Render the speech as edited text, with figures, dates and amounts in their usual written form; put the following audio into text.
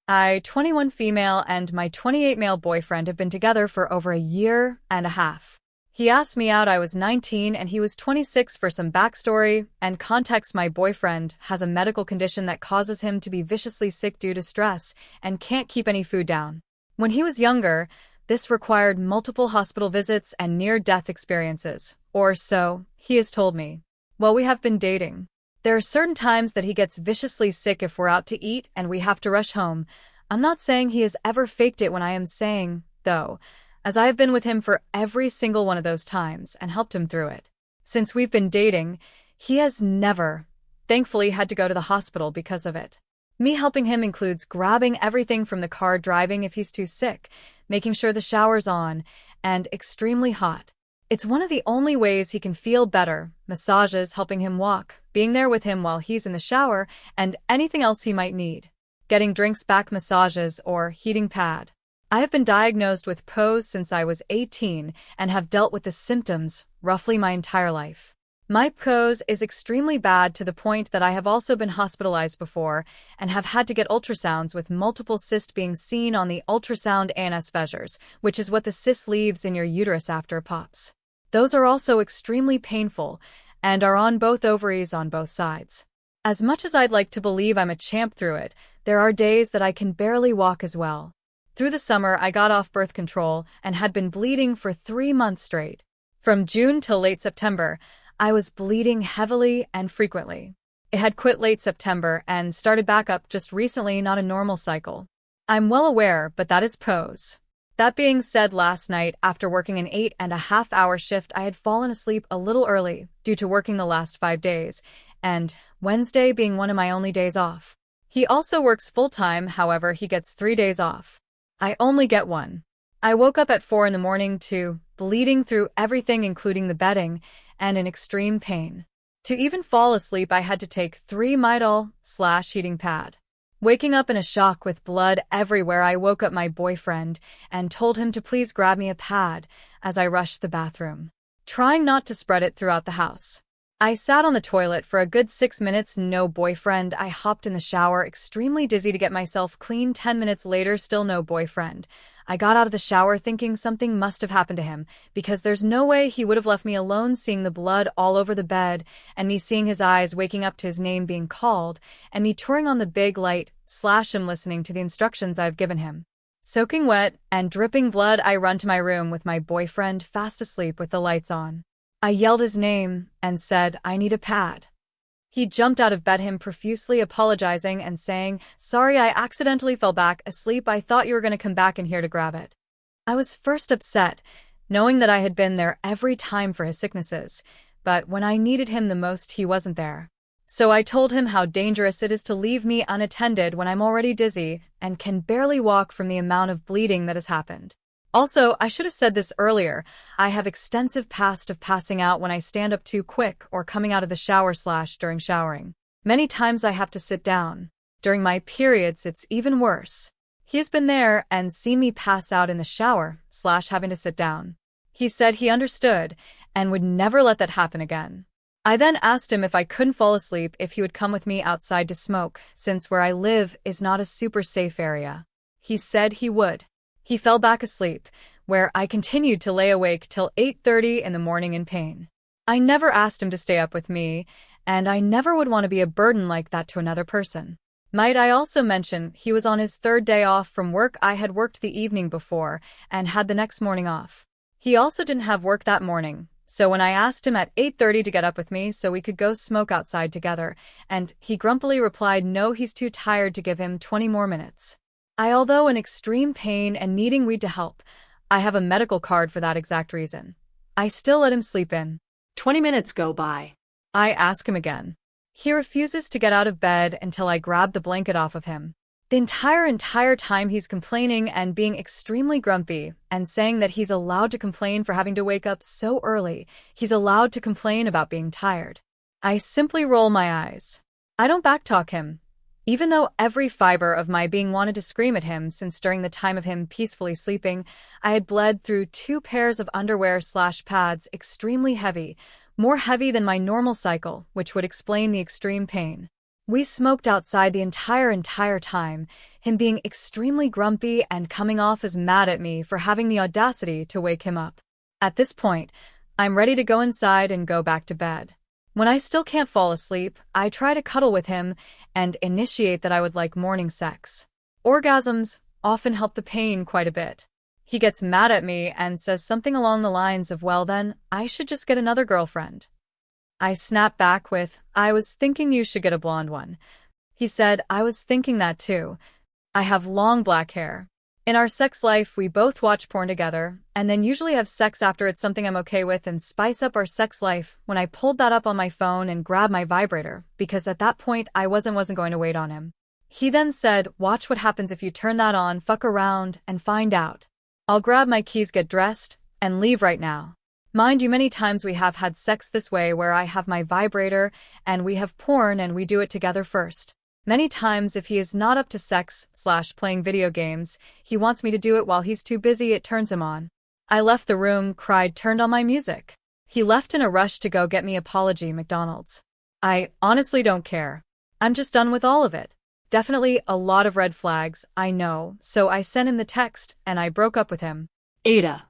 I, 21 female, and my 28 male boyfriend have been together for over a year and a half. He asked me out. I was 19 and he was 26. For some backstory and context, my boyfriend has a medical condition that causes him to be viciously sick due to stress and can't keep any food down. When he was younger, this required multiple hospital visits and near-death experiences, or so he has told me. While we have been dating, there are certain times that he gets viciously sick if we're out to eat and we have to rush home. I'm not saying he has ever faked it when I am saying, though, as I have been with him for every single one of those times and helped him through it. Since we've been dating, he has never, thankfully, had to go to the hospital because of it. Me helping him includes grabbing everything from the car, driving if he's too sick, making sure the shower's on, and extremely hot. It's one of the only ways he can feel better: massages, helping him walk, being there with him while he's in the shower, and anything else he might need. Getting drinks, back massages, or heating pad. I have been diagnosed with POS since I was 18 and have dealt with the symptoms roughly my entire life. My POS is extremely bad to the point that I have also been hospitalized before and have had to get ultrasounds with multiple cysts being seen on the ultrasound and shivers, which is what the cyst leaves in your uterus after it pops. Those are also extremely painful and are on both ovaries on both sides. As much as I'd like to believe I'm a champ through it, there are days that I can barely walk as well. Through the summer, I got off birth control and had been bleeding for 3 months straight. From June till late September, I was bleeding heavily and frequently. It had quit late September and started back up just recently, not a normal cycle. I'm well aware, but that is POS. That being said, last night, after working an 8.5-hour shift, I had fallen asleep a little early due to working the last 5 days, and Wednesday being one of my only days off. He also works full-time, however, he gets 3 days off. I only get 1. I woke up at 4 in the morning to bleeding through everything, including the bedding, and in extreme pain. To even fall asleep, I had to take 3 Midol/heating pad. Waking up in a shock with blood everywhere, I woke up my boyfriend and told him to please grab me a pad as I rushed the bathroom, trying not to spread it throughout the house. I sat on the toilet for a good 6 minutes, no boyfriend. I hopped in the shower, extremely dizzy, to get myself clean. 10 minutes later, still no boyfriend. I got out of the shower thinking something must have happened to him, because there's no way he would have left me alone, seeing the blood all over the bed, and me seeing his eyes, waking up to his name being called, and me touring on the big light/him listening to the instructions I've given him. Soaking wet and dripping blood, I run to my room with my boyfriend fast asleep with the lights on. I yelled his name and said, "I need a pad." He jumped out of bed, him profusely apologizing and saying, "Sorry, I accidentally fell back asleep. I thought you were going to come back in here to grab it." I was first upset, knowing that I had been there every time for his sicknesses, but when I needed him the most, he wasn't there. So I told him how dangerous it is to leave me unattended when I'm already dizzy and can barely walk from the amount of bleeding that has happened. Also, I should have said this earlier, I have extensive past of passing out when I stand up too quick or coming out of the shower/during showering. Many times I have to sit down. During my periods, it's even worse. He has been there and seen me pass out in the shower/having to sit down. He said he understood and would never let that happen again. I then asked him if I couldn't fall asleep if he would come with me outside to smoke, since where I live is not a super safe area. He said he would. He fell back asleep, where I continued to lay awake till 8:30 in the morning in pain. I never asked him to stay up with me, and I never would want to be a burden like that to another person. Might I also mention he was on his 3rd day off from work. I had worked the evening before and had the next morning off. He also didn't have work that morning, so when I asked him at 8:30 to get up with me so we could go smoke outside together, and he grumpily replied no, he's too tired to give him 20 more minutes. Although in extreme pain and needing weed to help, I have a medical card for that exact reason. I still let him sleep in. 20 minutes go by. I ask him again. He refuses to get out of bed until I grab the blanket off of him. The entire time he's complaining and being extremely grumpy and saying that he's allowed to complain for having to wake up so early. He's allowed to complain about being tired. I simply roll my eyes. I don't backtalk him, even though every fiber of my being wanted to scream at him, since during the time of him peacefully sleeping, I had bled through 2 pairs of underwear/pads, extremely heavy, more heavy than my normal cycle, which would explain the extreme pain. We smoked outside the entire time, him being extremely grumpy and coming off as mad at me for having the audacity to wake him up. At this point, I'm ready to go inside and go back to bed. When I still can't fall asleep, I try to cuddle with him and initiate that I would like morning sex. Orgasms often help the pain quite a bit. He gets mad at me and says something along the lines of, well then, I should just get another girlfriend. I snap back with, I was thinking you should get a blonde one. He said, I was thinking that too. I have long black hair. In our sex life, we both watch porn together, and then usually have sex after it's something I'm okay with and spice up our sex life when I pulled that up on my phone and grabbed my vibrator, because at that point I wasn't going to wait on him. He then said, watch what happens if you turn that on, fuck around, and find out. I'll grab my keys, get dressed, and leave right now. Mind you, many times we have had sex this way where I have my vibrator and we have porn and we do it together first. Many times if he is not up to sex/playing video games, he wants me to do it while he's too busy, it turns him on. I left the room, cried, turned on my music. He left in a rush to go get me apology McDonald's. I honestly don't care. I'm just done with all of it. Definitely a lot of red flags, I know, so I sent him the text and I broke up with him. Ada.